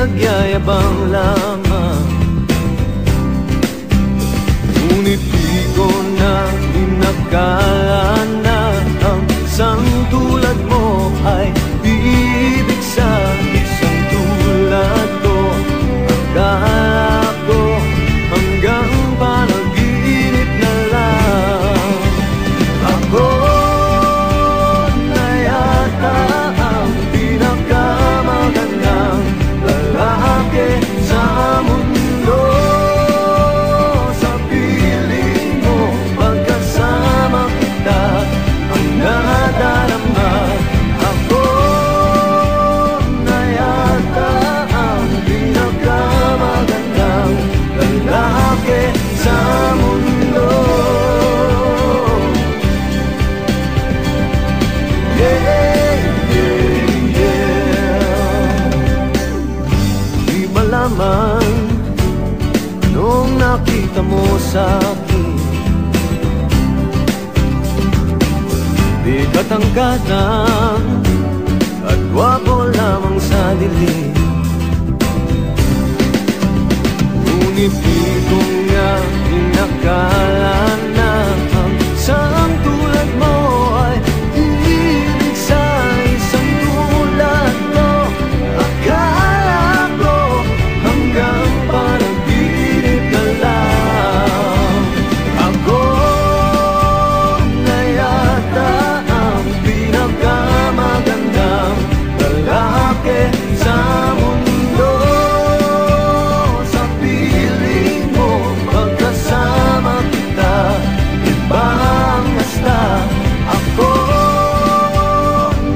nagyayabang lamang. Ngunit di ko na inakala na ang isang tulad mo ay ibig sa isang tulad ko. Akala ko hanggang panaginip na lang. Ako na yata ang pinakamagandang lalaki sa mundo. Sa piling mo pagkasama kita ang nadarama. Ako na yata ang pinakamagandang lalaki sa mundo. Yeah, yeah, yeah. Di malaman nung nakita mo sa akin, di katangkatan at gwapo lamang sa dilim. Ngunit di ko nga inakala na ang isang tulad mo ay ibig sa isang tulad ko. Akala ko hanggang panaginip na lang. Ako na yata ang pinakamagandang lalaki sa mundo. Sa piling mo pagkasama kita, iba ang hasta. Ako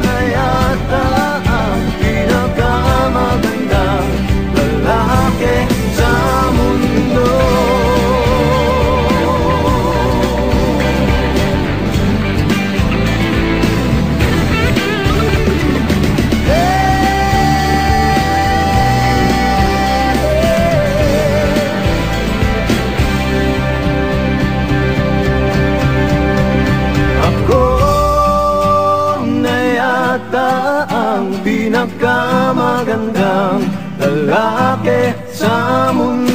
na yata ang pinakamagandang lalaki sa mundo. Ako na yata ang pinakamagandang lalaki sa mundo.